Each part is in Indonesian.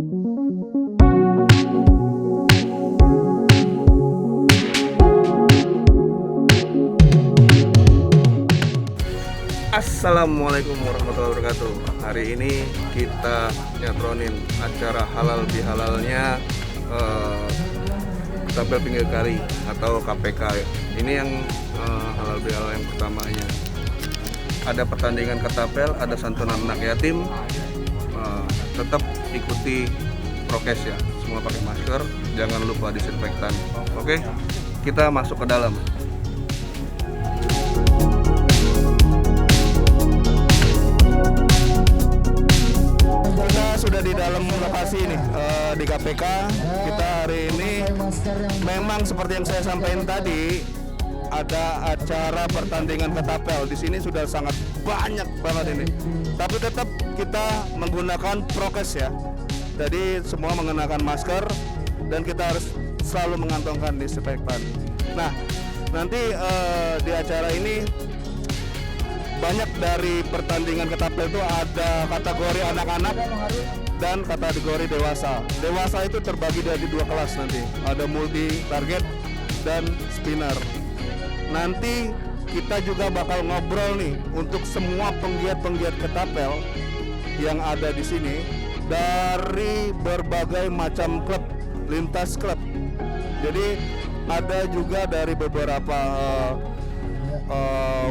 Assalamualaikum warahmatullahi wabarakatuh. Hari ini kita nyatronin acara halal bihalalnya Ketapel Pinggir Kali atau KPK. Ini yang halal bihalal yang pertamanya. Ada pertandingan ketapel, ada santunan anak yatim. Tetap ikuti prokes ya. Semua pakai masker, jangan lupa disinfektan. Oke, kita masuk ke dalam. Sudah di dalam lokasi ini di KPK. Kita hari ini memang seperti yang saya sampaikan tadi, ada acara pertandingan ketapel. Di sini sudah sangat banyak banget ini. Tapi tetap kita menggunakan prokes ya. Jadi semua mengenakan masker dan kita harus selalu mengantongkan disinfektan. Nah, nanti di acara ini banyak dari pertandingan ketapel itu ada kategori anak-anak dan kategori dewasa. Dewasa itu terbagi dari dua kelas nanti. Ada multi target dan spinner. Nanti kita juga bakal ngobrol nih untuk semua penggiat-penggiat ketapel yang ada di sini dari berbagai macam klub, lintas klub. Jadi ada juga dari beberapa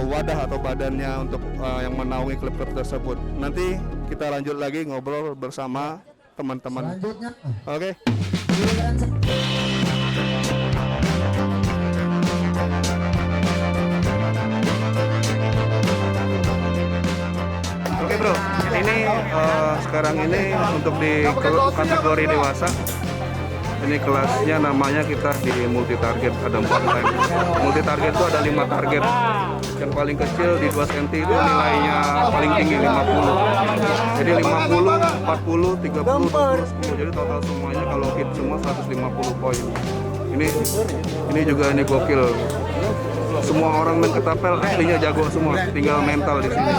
wadah atau badannya untuk yang menaungi klub-klub tersebut. Nanti kita lanjut lagi ngobrol bersama teman-teman. Oke. Oke bro, ini sekarang ini untuk di kategori dewasa. Ini kelasnya namanya kita di multi target, ada 4 time. Multi target itu ada 5 target. Yang paling kecil di 2 cm itu nilainya paling tinggi 50. Jadi 50, 40, 30, 20, 10. Jadi total semuanya kalau hit semua 150 poin. Ini juga ini gokil. Semua orang main ketapel aslinya jago semua, tinggal mental di sini.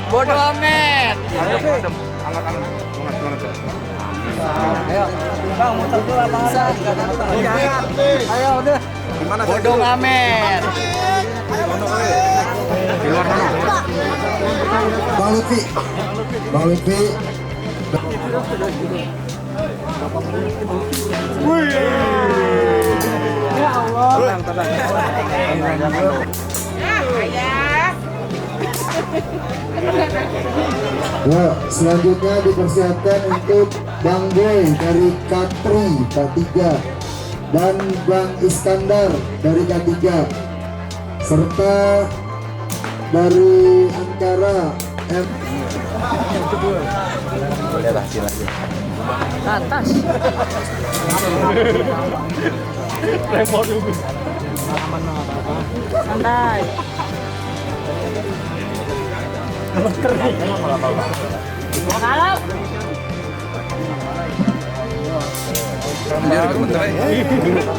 Bodoh amat. Hangat-hangat. Semangat. Ayo, bang, muter dulu lapangan. Ayo, udah. Gimana? Bodoh amat. Di luar sana. Bang Lutfi. Ya Allah. Tenang. Ya, selanjutnya dipersiapkan untuk Bang Boy dari Katri K3 dan Bang Iskandar dari K3 serta dari Ankara M. Lihat hasil aja. Atas. Santai.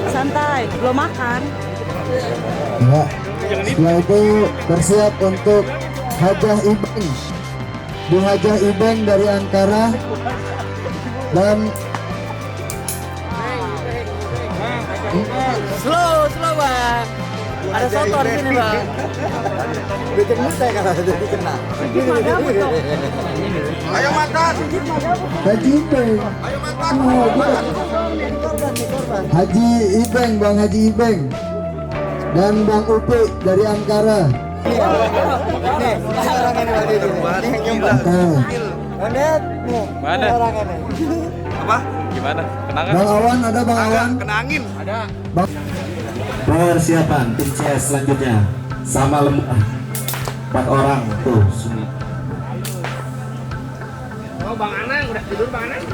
Santai, belum makan. Ya, setelah itu bersiap untuk Hajah Ibeng, Bu Hajah Ibeng dari Ankara dan Slow bang. Ada soto di sini bang. bikin mute kalau jadi kena. Ayo mantan. Haji Ibeng. Ayo mantan. Haji Ibeng, Bang Haji Ibeng dan Bang Upi dari Ankara. Nih, orang ini lagi di sini. Mana? Orang ini. Apa? Gimana? Kenangan? Bang Awan ada Bang Awan. Kena angin. Ada. Persiapan tim CS selanjutnya sama lembah 4 orang tuh. Oh Bang Anang udah tidur Bang Anang.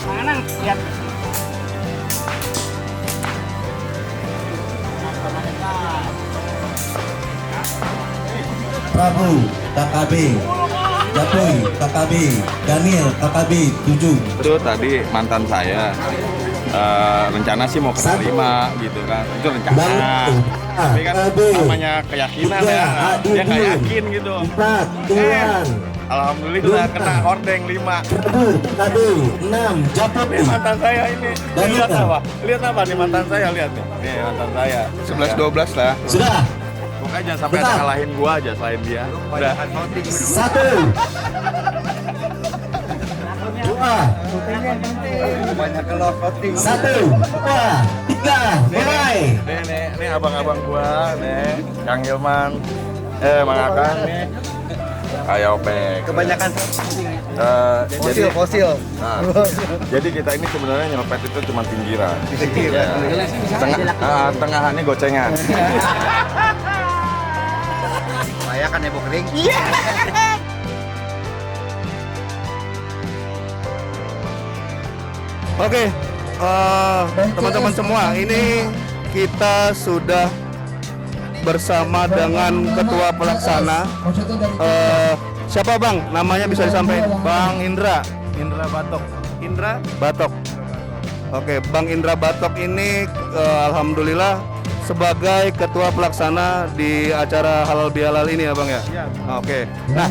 Manang, lihat. Prabu KKB, Jatuy KKB, Daniel KKB 7. Itu tadi mantan saya. Rencana sih mau ke 5 gitu kan. Itu rencana. Tapi kan namanya keyakinan ya. Dia nggak yakin gitu. 4 Tuan. Alhamdulillah kena hordeng 5. Prabu KKB 6 Japet. Ini mantan saya ini. Dan Lihat bukan. apa? Lihat apa nih mantan saya, lihat nih. Nih mantan saya. 11-12 lah. Sudah. Pokoknya jangan sampai ada Betul. ngalahin gua aja selain dia. Udah. 1 2 Banyak kelor voting. 1 2 3 mulai. Nih abang-abang gua, nih Kang Hilman, Mang Akang nih. Ayo Pek. Kebanyakan Jadi, fosil. nah, jadi kita ini sebenarnya nyelopet itu cuma pinggiran. Tengahannya gocengan. Saya kan nebo kering. Oke, teman-teman semua, ini kita sudah bersama dengan ketua pelaksana. Siapa bang? Namanya bisa disampaikan? Bang Indra. Indra Batok. Indra Batok. Oke, Bang Indra Batok ini alhamdulillah sebagai ketua pelaksana di acara halal bihalal ini ya bang ya. Oke. Nah,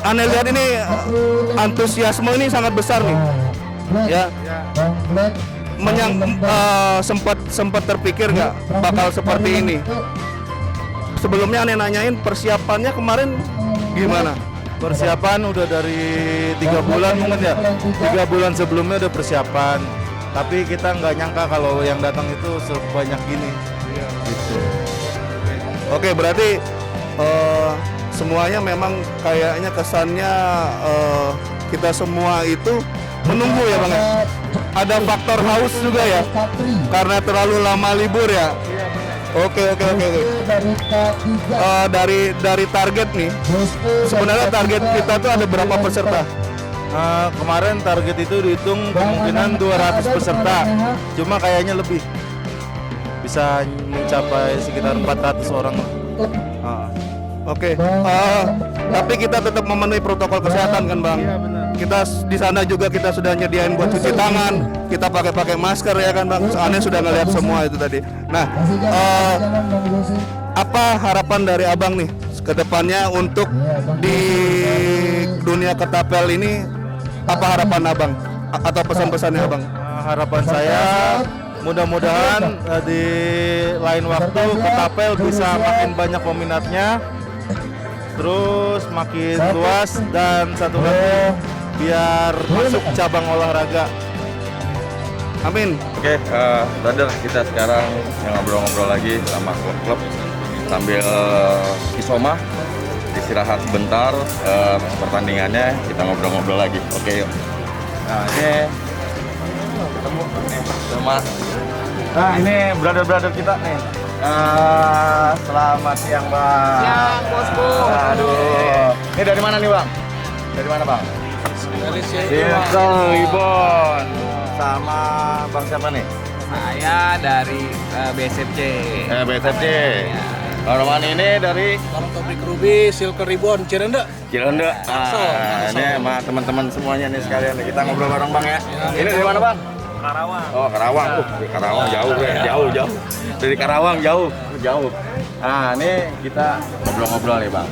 Anda lihat ini antusiasme ini sangat besar nih. Ya. Sempat terpikir nggak bakal seperti ini? Sebelumnya aneh nanyain persiapannya kemarin gimana? Persiapan udah dari 3 bulan mungkin ya. 3 bulan sebelumnya udah persiapan. Tapi kita nggak nyangka kalau yang datang itu sebanyak ini. Gitu. Oke, berarti semuanya memang kayaknya kesannya kita semua itu menunggu ya bang ya. Ada faktor haus juga ya, karena terlalu lama libur ya. Oke. Dari target nih, sebenarnya target kita tuh ada berapa peserta? Kemarin target itu dihitung kemungkinan 200 peserta. Cuma kayaknya lebih. Bisa mencapai sekitar 400 orang. Oke. Tapi kita tetap memenuhi protokol kesehatan kan bang? Iya benar. Kita di sana juga kita sudah nyediain buat cuci tangan, kita pakai masker ya kan bang. Aneh sudah ngeliat semua itu tadi. Nah, apa harapan dari abang nih ke depannya untuk di dunia ketapel ini? Apa harapan abang atau pesan-pesannya abang? Harapan saya mudah-mudahan di lain waktu ketapel bisa makin banyak peminatnya, terus makin luas, dan satu lagi biar masuk cabang olahraga. Amin. Oke, brother, kita sekarang ngobrol-ngobrol lagi sama klub sambil isoma, istirahat sebentar, pertandingannya kita ngobrol-ngobrol lagi. Oke, yuk. Nah, ini ketemu nih sama. Nah, ini brother-brother kita nih. Selamat siang, Bang. Siang, bosku. Aduh. Ini dari mana nih, Bang? Dari mana, Bang? Dari Circle Ribon. Sama Bang siapa nih? Saya dari BSFC. BSFC. Roman ini dari Orang Topik Ruby, Silker Ribbon, Cirende. Cirende. Ini sama teman-teman semuanya nih sekalian. Kita ngobrol bareng Bang ya. Ini dari mana Bang? Karawang. Oh Karawang. Dari Karawang jauh ya. Jauh. Dari Karawang jauh. Nah ini kita ngobrol-ngobrol nih Bang.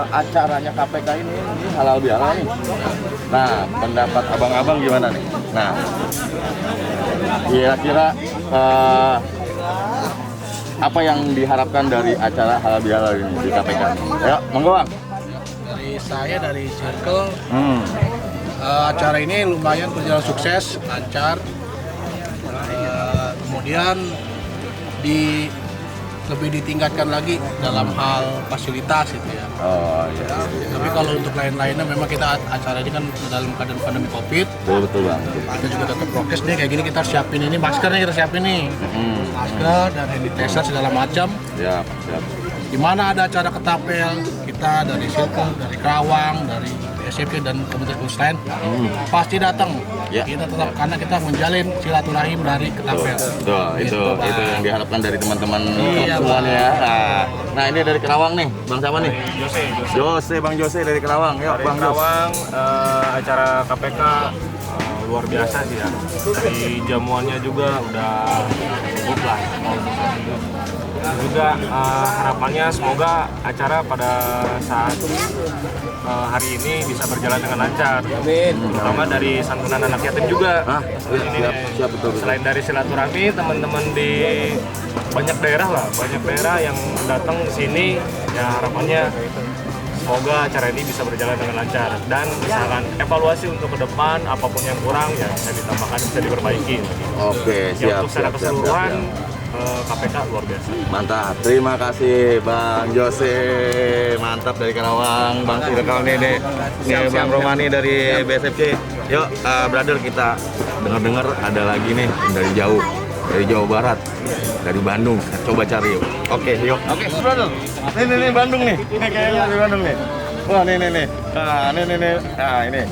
Acaranya KPK ini halal bihalal nih. Nah pendapat abang-abang gimana nih? Nah kira-kira apa yang diharapkan dari acara halal bihalal ini di KPK? Ayo, monggo Bang. Dari saya, dari Circle, acara ini lumayan berjalan sukses, lancar. Kemudian lebih ditingkatkan lagi dalam hal fasilitas gitu ya. Oh iya. Tapi kalau untuk lain-lainnya memang kita acara ini kan dalam keadaan pandemi COVID. Betul Bang. Kita juga tetap prokes nih, kayak gini kita siapin ini, maskernya kita siapin nih. Masker dan sanitizer segala macam. Siap. Di mana ada acara ketapel, kita dari Circle, dari Karawang, dari SFC dan komunitas khusus lain pasti datang. Ya. Kita tetap karena kita menjalin silaturahim dari Ketapel. Tuh, itu yang diharapkan dari teman-teman Iya, semuanya ya. Nah, ini dari Kerawang nih, Bang siapa nih? Jose, Bang Jose dari Kerawang. Yuk, Bang Jos. Kerawang, acara KPK luar biasa sih ya. Dari jamuannya juga udah cukup lah. Juga harapannya semoga acara pada saat hari ini bisa berjalan dengan lancar. Terutama dari santunan anak yatim juga. Siap betul. Selain dari silaturahmi, teman-teman di banyak daerah yang datang ke sini, ya harapannya semoga acara ini bisa berjalan dengan lancar dan misalkan evaluasi untuk ke depan apapun yang kurang ya bisa ditambahkan, bisa diperbaiki. Oke, Ya, siap. untuk secara keseluruhan KPK luar biasa. Mantap, terima kasih Bang Jose, mantap dari Karawang, Bang Sirkal nih Bang Romani dari BSFC. Yuk, brother, kita dengar ada lagi nih dari jauh, dari Jawa Barat, dari Bandung. Coba cari yuk. Oke, yuk. Oke, brother. Nih Bandung nih, kayaknya dari Bandung nih. Wah, nih. Nah, ini.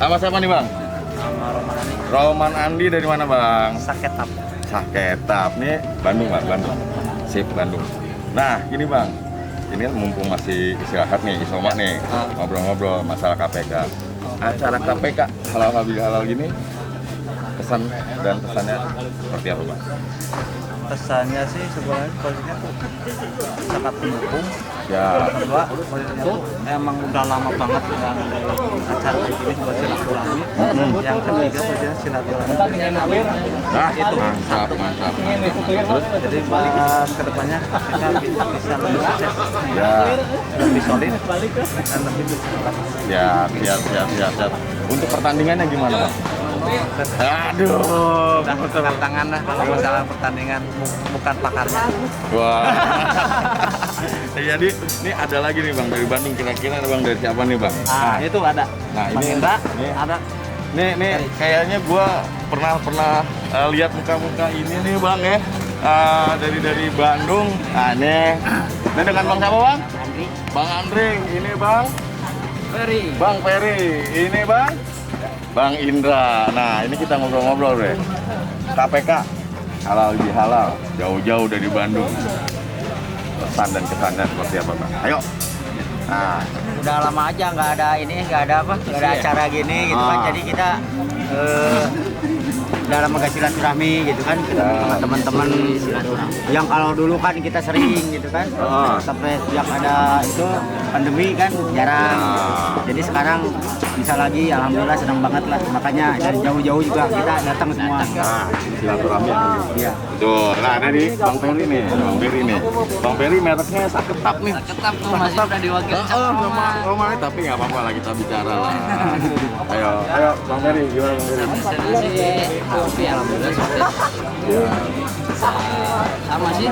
Sama siapa nih Bang? Roman Andi dari mana Bang? Saketap nih Bandung Bang, Bandung. Sip Bandung. Nah, gini Bang. Ini mumpung masih istirahat nih, Isoma nih, ngobrol-ngobrol masalah KPK. Acara KPK halal gini, pesan dan pesannya seperti apa Bang? Pesannya sih sebenarnya posisinya tuh sangat mendukung. Ya, Kedua, posisinya tuh emang udah lama banget nggak ada acara kayak gini buat silaturahmi. Yang ketiga posisinya silaturahmi. nah itu mantap. Terus, Jadi kedepannya kita bisa lebih sukses, ya, lebih solid, dan lebih bersemangat. siap. Untuk pertandingannya gimana Bang? Aduh, Udah angkat tangan lah kalau masalah pertandingan, bukan pakarnya. wah. Jadi ini ada lagi nih Bang dari Bandung, kira-kira Bang dari siapa nih Bang? Itu ada. Nah, Bang ini Indra, nih. ada. Nih kayaknya gua pernah lihat muka-muka ini nih Bang ya. Dari Bandung. Nah, nih dengan Bang siapa Bang? Andri. Bang Andre, ini Bang Ferry. Bang Ferry, ini Bang Indra. Nah, ini kita ngobrol-ngobrol deh. KPK halal lebih halal, jauh-jauh dari Bandung. Pesan dan kesannya seperti apa Bang? Ayo. Nah, Udah lama aja nggak ada acara gini gitu kan. Jadi kita udah lama gak silaturahmi gitu kan sama teman-teman yang kalau dulu kan kita sering gitu kan sampai sejak ada itu pandemi kan jarang. Jadi sekarang bisa lagi, alhamdulillah senang banget lah. Makanya dari jauh-jauh juga kita datang semua. silaturahmi. Iya. Betul. Nah, dari Bang Ferry nih. Bang Ferry mereknya Saketap nih. Ketap tuh masih udah diwakilkan sama Roman, tapi nggak apa-apa lah, kita bicara lah. Ayo Bang Ferry, gimana Bang Ferry? kopi, alhamdulillah sukses. Sama sih.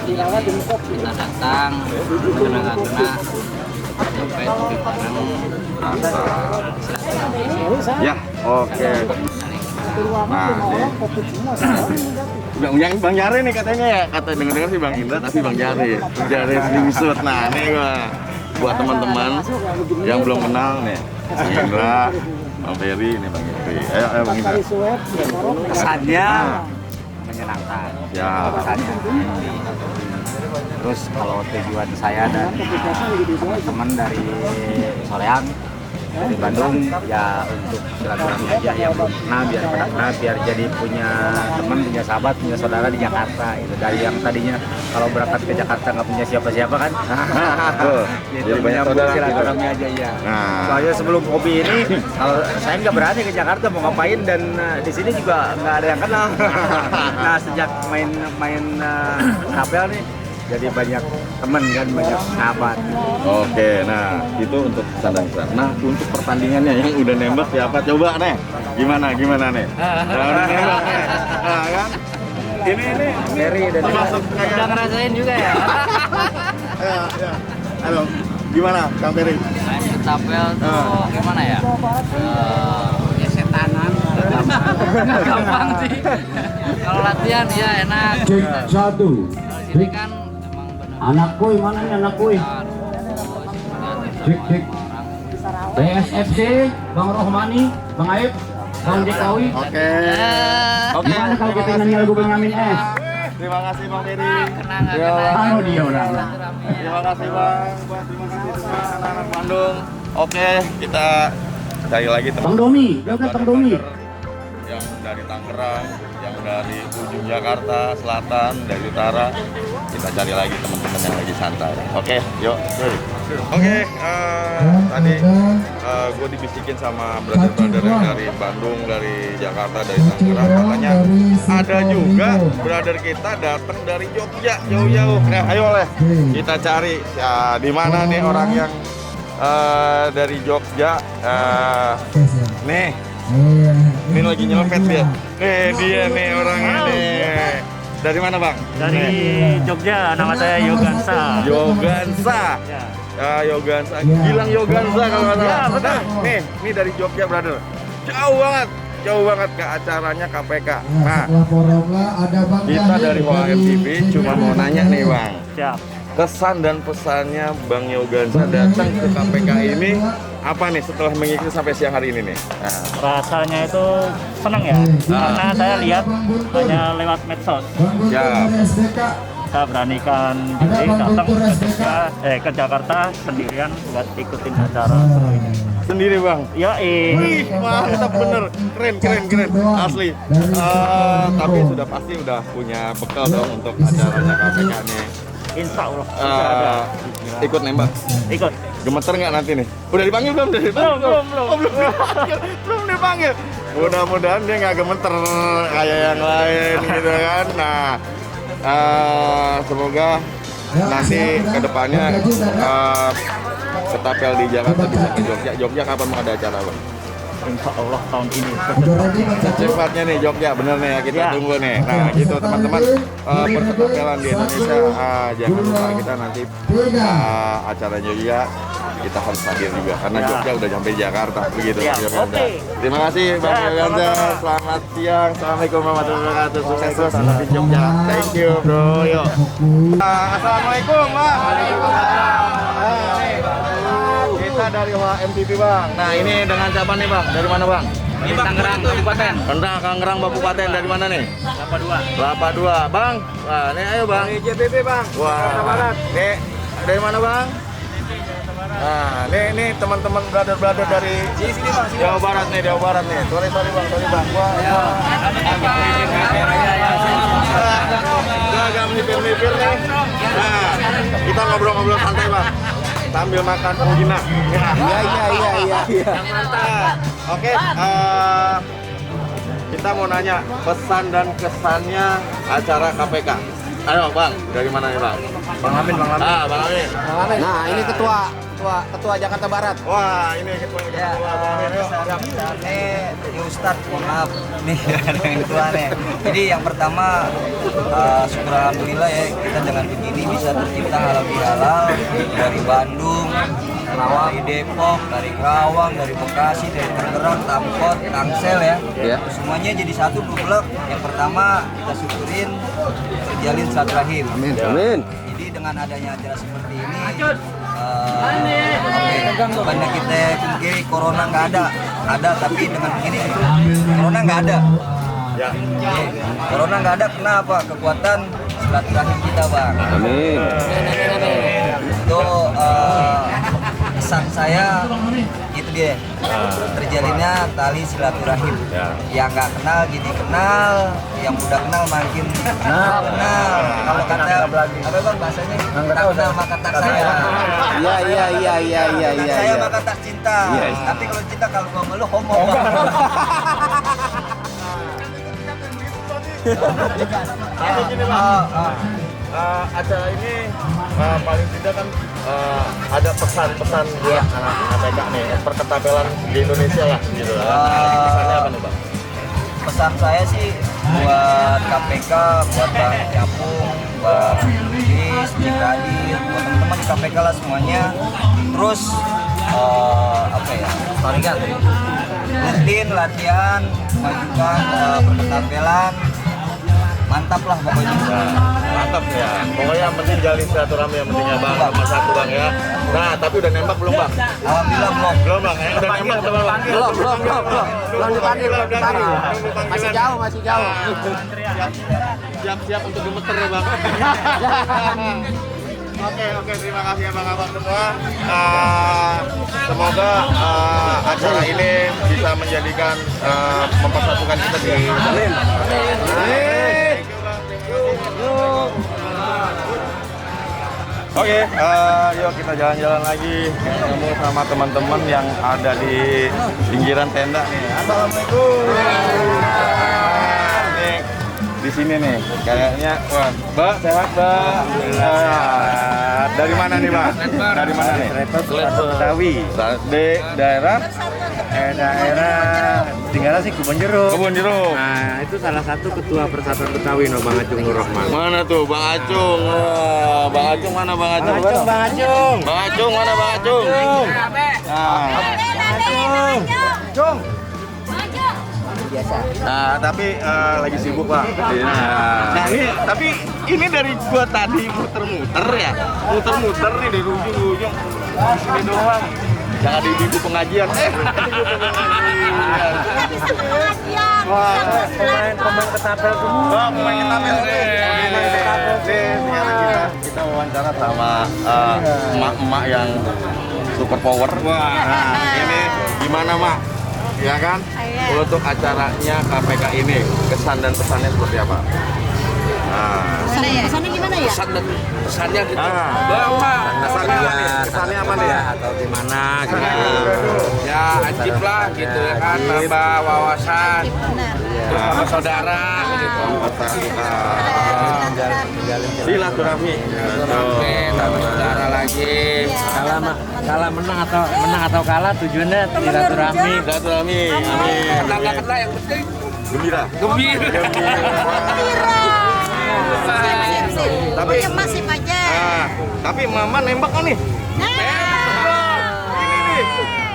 Kita datang kena sampai lebih bareng. Ya, oke. Nah, yang Bang Jare nih katanya ya, dengar sih Bang Indra, tapi Bang Jare Slingsut. Nah, nih buat teman-teman yang belum kenal nih, Bang Indra, Bang Ferry, ini Bang Indri. Ayo Bang Indra. Kesannya menyenangkan. Ya. Kesannya. Terus kalau tujuan saya dan teman-teman dari Soreang dari Bandung ya untuk silaturahmi aja yang belum kenal biar pada kenal, biar jadi punya teman, punya sahabat, punya saudara di Jakarta itu. Dari yang tadinya kalau berangkat ke Jakarta nggak punya siapa-siapa kan. Jadi banyak saudara silaturahmi aja ya. Soalnya sebelum hobi ini kalau saya nggak berani ke Jakarta mau ngapain, dan di sini juga nggak ada yang kenal. Nah sejak main kapel nih jadi banyak teman kan, banyak sahabat. Oke, nah itu untuk pesan. Nah untuk pertandingannya yang udah nembak siapa? Coba nih, gimana nih? Nah, udah nembak nih. Nah, kan? Ini Ferry dan termasuk kayak udah ngerasain juga ya. ya. Halo, gimana Kang Ferry? Tapel tuh gimana ya? Ya setanan. Gampang sih. Kalau latihan ya enak. Cek satu. Kalau sini kan emang benar. Anak koi mana nih anak koi? Cek. BSFC, Bang Rohmani, Bang Aib, Bang Jekawi. Oke. Gimana kalau kita nyanyi lagu Benyamin S? Terima kasih Bang Ferry. Anu dia orang. Terima kasih Bang. Terima kasih semua anak-anak Bandung. Oke, kita cari lagi Bang Domi, jawab Bang Domi. yang dari Tangerang, yang dari ujung Jakarta Selatan, dari utara. Kita cari lagi teman-teman yang lagi santai. Oke, yuk. Oke, tadi gue dibisikin sama brother-brother yang dari Bandung, dari Jakarta, dari Tangerang. Katanya ada juga brother kita datang dari Jogja, jauh-jauh. Nah, ayo lah kita cari. Ya, di mana nih orang yang dari Jogja? Nih. Ini lagi nyelempet dia. Nih dia nih orangnya nih. Dari mana Bang? Dari Jogja, nama saya Yogansa. Yogansa. Ya, Yogansa. Gilang Yogansa kalau nggak salah. Ya, betul. Nah, nih dari Jogja brother. Jauh banget ke acaranya KPK. Nah, kita dari Hoa MTV cuma mau nanya nih Bang. Siap. Kesan dan pesannya Bang Yogansa datang ke KPK ini apa nih setelah mengikuti sampai siang hari ini nih? Nah. Rasanya itu senang ya, karena saya lihat hanya lewat medsos. Ya. Saya beranikan diri datang ke Jakarta sendirian buat ikutin acara seru ini. Sendiri Bang? Ya, Wih, mantap bener, keren, asli. Tapi sudah pasti udah punya bekal dong untuk acaranya KPK nih. Insya Allah ada. Ikut nembak? Ikut. Gemeter nggak nanti nih? Udah dipanggil belum? Belum dipanggil. Mudah-mudahan dia nggak gemeter kayak yang lain gitu kan. Nah, semoga nanti kedepannya ketapel di Jakarta bisa ke Jogja. Jogja kapan mau ada acara Bang? Insya Allah tahun ini. Secepatnya nih Jogja, bener nih ya, kita tunggu nih. Nah gitu teman-teman, perketapelan di Indonesia, jangan lupa kita nanti acara Jogja kita harus hadir juga karena Jogja udah sampai Jakarta begitu. Oke. Terima kasih Bang Yogansa, selamat siang, assalamualaikum warahmatullahi wabarakatuh, sukses terus di Jogja. Thank you bro, yuk. Assalamualaikum Bang. Kita dari Hoa MTV Bang. Nah ini dengan siapa nih Bang? Dari mana Bang? Ini Tangerang Kabupaten. Tangerang Kabupaten, dari mana nih? Kelapa 2 Bang. Wah ini ayo Bang. Dari JPP Bang. Wah. Nih dari mana Bang? Nah, nih teman-teman brother dari Jawa Barat nih. Sorry Bang. Wah. Agak melipir nih. Nah, kita ngobrol-ngobrol santai Bang. Sambil makan ugina. Iya. Mantap. Oke, kita mau nanya pesan dan kesannya acara KPK. Ayo Bang, dari mana nih Bang? Bang Amin. Bang Amin. Nah, ini ketua Jakarta Barat. Wah, ini ketua Jakarta Barat. Ini Ustadz, mohon maaf nih ada yang ketua nih. Jadi yang pertama syukur alhamdulillah ya kita dengan begini bisa tercipta halal bihalal dari Bandung, dari Depok, dari Kerawang, dari Bekasi, dari Tangerang, Tampot, Tangsel ya. Semuanya jadi satu blok. Yang pertama kita syukurin terjalin silaturahim. Amin. Jadi dengan adanya acara seperti ini banyak kita mungkin corona nggak ada tapi dengan begini corona nggak ada. Corona nggak ada, kenapa? Kekuatan silaturahim kita Bang. Amin. Itu pesan saya itu dia, terjalinnya tali silaturahim. Yang nggak kenal jadi kenal, yang udah kenal makin kenal. Kalau kata apa Bang bahasanya? Tak kenal maka tak sayang. Iya. Saya maka tak cinta. Tapi kalau cinta kalau gua malu homo Bang. Gini Bang, acara ini paling tidak kan ada pesan-pesan buat anak KPK nih, perketapelan di Indonesia lah gitu. Pesannya apa nih Bang? Pesan saya sih buat KPK, buat Bang Capung, Bang Luis, Cikadit, buat teman-teman di KPK lah semuanya. Terus rutin latihan, majukan perketapelan, mantap lah pokoknya. Nah, mantap ya. Pokoknya yang penting jalin silaturahmi yang pentingnya bang, nomor satu bang ya. Nah, tapi udah nembak belum bang? Alhamdulillah belum. Belum bang, ya? Udah nembak belum bang? Belum dipanggil. Masih jauh. Siap untuk gemeter ya bang. Oke, terima kasih ya bang abang semua. Semoga acara ini bisa menjadikan mempersatukan kita di Amin. Oke, yuk kita jalan-jalan lagi ketemu sama teman-teman yang ada di pinggiran tenda nih. Assalamualaikum. Nih, di sini nih kayaknya, wah, Mbak sehat Mbak. Dari mana nih Mbak? Dari mana nih? Betawi. Di daerah tinggalnya sih Kebun Jeruk. Kebun Jeruk. Nah, itu salah satu ketua Persatuan Betawi, Bang Acung Nur Rahman. Mana tuh Bang Acung? Bang Acung mana Bang Acung? Bang Acung. Bang Acung mana Bang Acung? Nah, tapi lagi sibuk Pak. Nah, ini dari gua tadi muter-muter ya. Muter-muter nih dari ujung ke ujung. Ini doang. Jangan di ibu pengajian. Wah, pemain ketapel semua. Pemain ketapel nih. Sekarang kita wawancara sama emak-emak yang super power. Wah, nah, ini gimana Mak? Ya kan? Untuk acaranya KPK ini, kesan dan pesannya seperti apa? Pesannya gimana ya? Pesannya gitu. Kesannya apa nih? Atau gimana gitu. Ya ajib lah gitu ya kan, nambah wawasan. Terus sama saudara gitu. Silaturahmi. Oke, nambah saudara lagi. Kalah menang atau kalah tujuannya silaturahmi. Silaturahmi. Amin. Kena yang penting Gembira. gembira. Tapi masih aja. tapi Mama nembak kan nih?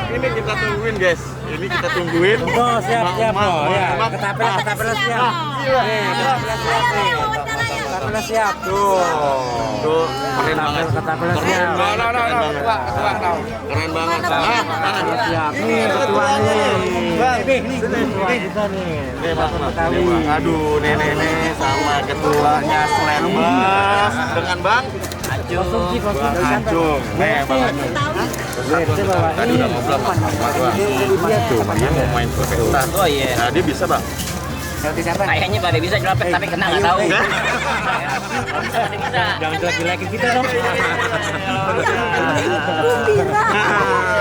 Ini kita tungguin guys. Ini kita tungguin. Oh, siap. Oh, ya. Nembak. Ketapel siap. Ketapel siap. Tuh, keren banget. Ketapel siap. Keren banget. Siap. Nih ketuanya. Nih kita nih. Nih, Bang. Aduh, nenek sama ketuanya Slembas dengan Bang Acung. Nih, Bang Acung. Tadi udah ngobrol sama Bang. Tuh, dia mau main pesta. Oh iya. Nah, dia bisa, Bang. Kayaknya pada bisa nyelapet tapi kena nggak tahu. Jangan lagi kita dong.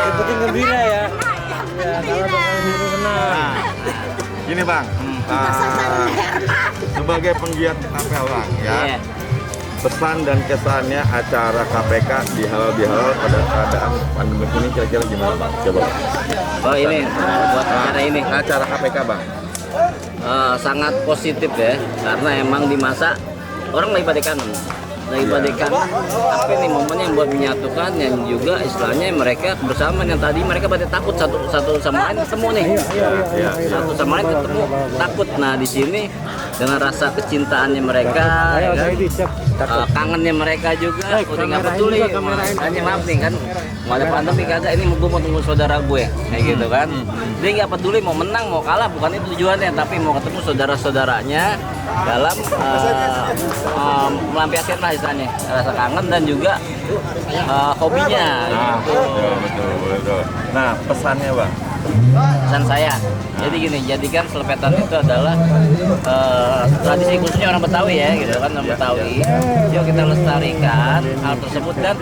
Yang penting gembira ya. Nah, gini Bang, sebagai penggiat KPL Bang, ya, pesan dan kesannya acara KPK di halal pada keadaan pandemi ini kira-kira gimana Bang? Coba. Oh ini buat acara ini. Acara KPK Bang. Sangat positif ya, karena emang di masa orang lagi pada kangen, tapi ini momen yang buat menyatukan, yang juga istilahnya mereka bersama, yang tadi mereka pada takut satu sama lain ketemu nih, satu sama lain ketemu takut. Nah di sini dengan rasa kecintaannya mereka, ya kan? Kangennya mereka juga, udah nggak peduli. Hanya maaf nih kan, mau ada pandemi kagak, ini gue mau tunggu saudara gue, kayak gitu kan. Dia nggak peduli mau menang mau kalah, bukan itu tujuannya, tapi mau ketemu saudara-saudaranya dalam melampiaskan lah istilahnya rasa kangen dan juga hobinya. Betul. Nah pesannya Bang. Pesan saya, jadi gini, jadikan selepetan itu adalah tradisi khususnya orang Betawi ya, gitu kan, orang Betawi. Yuk kita lestarikan hal tersebut dan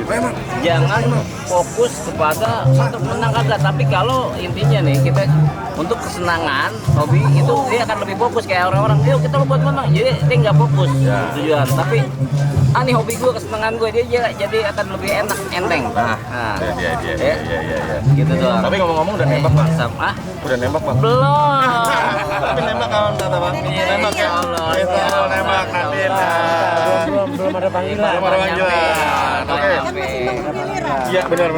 jangan fokus kepada untuk menang kagak, tapi kalau intinya nih kita untuk kesenangan, hobi itu dia akan lebih fokus kayak orang-orang. Yuk kita buat menang, jadi dia nggak fokus tujuan, tapi ini hobi gue, kesenangan gue, dia jadi akan lebih enak, enteng. Iya. Gitu doang. Tapi ngomong-ngomong udah nembak Bang? Udah nembak Bang? Belum. Tapi nembak kawan kata Bang? Nembak ya? Itu nembak nanti. Belum ada panggilan. Belum ada panggilan. Oke. Iya benar.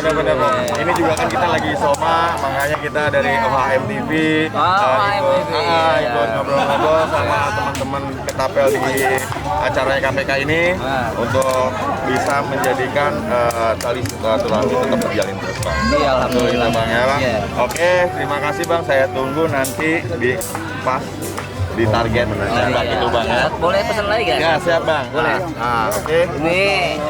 Ini juga kan kita lagi Soma, makanya kita dari OHM TV ikut ngobrol-ngobrol sama teman-teman ketapel di acaranya KPK ini untuk bisa menjadikan tali silaturahmi tetap berjalin terus, Bang. Iya, alhamdulillah, Bang ya, Bang. Iya. Oke, terima kasih, Bang. Saya tunggu nanti di pas di target nembak itu, Bang ya. Boleh pesan lagi kan? Ya, siap, Bang. Boleh. Oke. Ini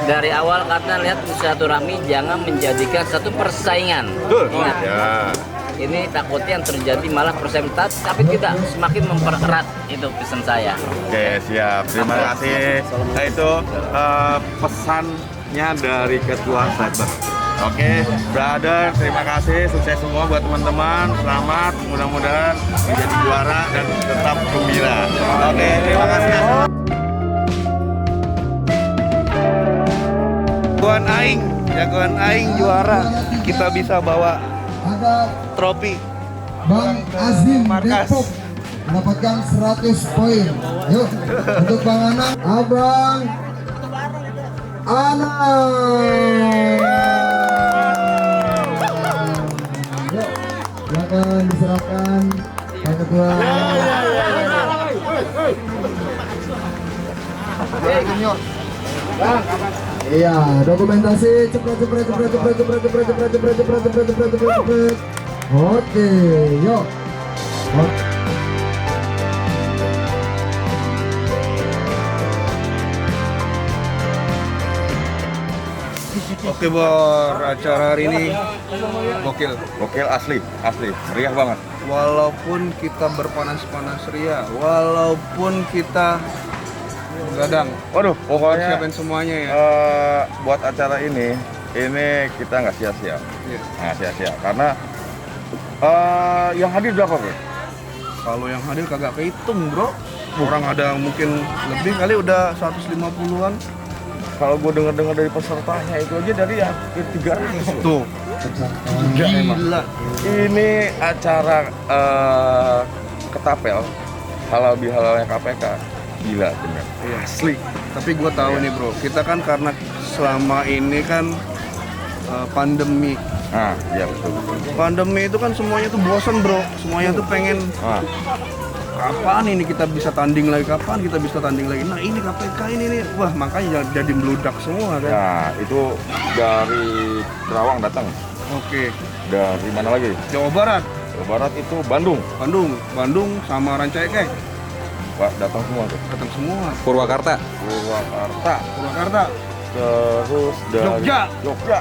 dari awal karena lihat silaturahmi jangan menjadikan satu persaingan. Betul. Ingat. Ya. Ini takutnya yang terjadi malah persentase, tapi tidak semakin mempererat, itu pesan saya. Oke, siap. Terima kasih. Nah, itu pesannya dari Ketua Cyber. Oke, brother, terima kasih. Sukses semua buat teman-teman. Selamat, mudah-mudahan menjadi juara dan tetap gembira. Oke, terima kasih. Jagoan Aing juara. Kita bisa bawa Ada trofi. Bang Azim Depok mendapatkan 100 poin. Yuk, untuk Bang Anang, Abang Anang. Yuk, silakan diserahkan Pak Ketua. Iya, dokumentasi cepet. Oke, yuk. Oke, Bor, acara hari ini gokil. Gokil asli. Meriah banget. Walaupun kita berpanas-panas ria, walaupun kita gadang. Waduh, pokoknya siapin semuanya ya. Buat acara ini kita nggak sia-sia. Iya. Nggak sia-sia karena yang hadir berapa, Bro? Kalau yang hadir kagak kehitung, Bro. Orang ada mungkin lebih kali udah 150-an. Kalau gue dengar dari pesertanya itu aja dari hampir 300. Tuh. Gila. Ini acara ketapel halal bihalalnya KPK. Gila bener. Iya, asli. Tapi gue tahu nih, Bro. Kita kan karena selama ini kan pandemi. Iya betul. Pandemi itu kan semuanya tuh bosan, Bro. Semuanya tuh pengen kapan ini kita bisa tanding lagi, kapan kita bisa tanding lagi. Nah, ini KPK ini nih. Wah, makanya jadi meludak semua kan. Ya, itu dari Kerawang datang. Oke. Dari mana lagi? Jawa Barat. Jawa Barat itu Bandung. Bandung sama Rancaikek. Wah, datang semua tuh. Datang semua. Purwakarta. Terus dari Jogja.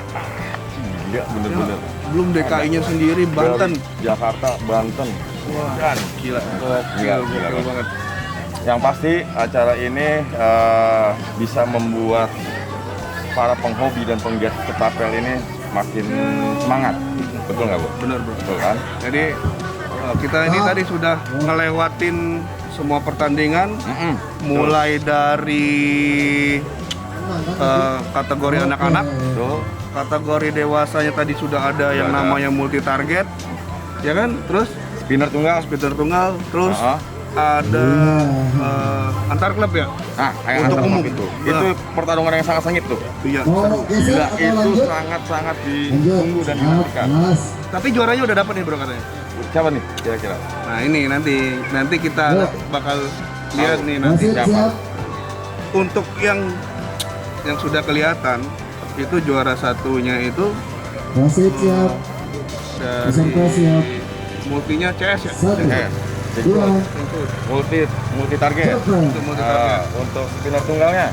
Gila bener-bener. Belum DKI-nya sendiri, Banten. Dari Jakarta, Banten. Wah, kan gila banget. Yang pasti acara ini bisa membuat para penghobi dan penggiat ketapel ini makin semangat. Betul nggak, Bu? Bener, Bro. Betul kan? Jadi kita ini tadi sudah ngelewatin semua pertandingan, mulai dari kategori anak-anak, kategori dewasanya tadi sudah ada yang namanya multi target, ya kan? Terus spinner tunggal, terus ada antar klub ya. Untuk umum itu pertarungan yang sangat sengit tuh. Iya. Gila, itu sangat ditunggu dan dinantikan. Tapi juaranya udah dapat nih, Bro, katanya. Siapa nih kira-kira? Nah, ini nanti kita bakal lihat nih nanti siapa. Untuk yang sudah kelihatan itu juara satunya itu dari multinya CS ya. Multi target. Untuk spinner tunggalnya.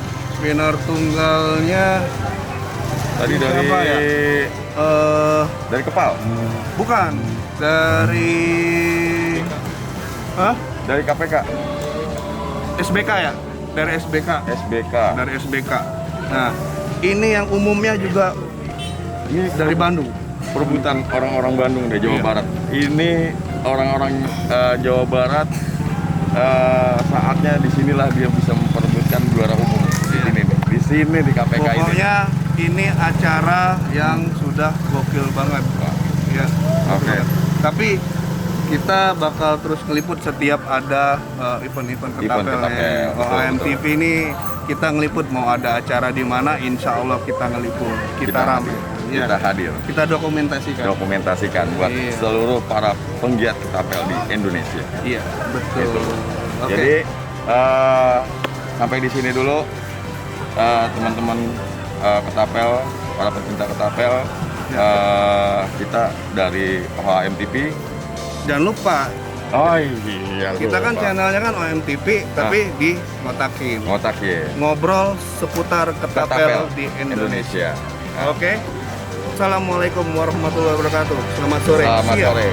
Tadi dari ya? dari Kepal. Bukan. Dari Dari KPK. SBK ya? Dari SBK. Dari SBK. Nah, ini yang umumnya juga ini dari Bandung. Perebutan orang-orang Bandung dari Jawa Barat. Ini orang-orang Jawa Barat saatnya disinilah dia bisa memperebutkan juara umum di sini di KPK ini. Pokoknya ini acara yang sudah gokil banget, Pak. Ya. Oke. Tapi kita bakal terus ngeliput setiap ada event-event ketapel. OHM TV ini kita ngeliput mau ada acara di mana, insya Allah kita ngeliput, kita rame. kita hadir. Kita dokumentasikan buat seluruh para penggiat ketapel di Indonesia. Iya, betul. Gitu. Oke. Jadi sampai di sini dulu teman-teman ketapel, para pecinta ketapel, kita dari OHMTV. Jangan lupa. Oh iya. Kita kan channelnya kan OMTV, tapi di Ngotakin. Ngobrol seputar ketapel di Indonesia. Oke. Assalamualaikum warahmatullahi wabarakatuh. Selamat sore. Selamat sore.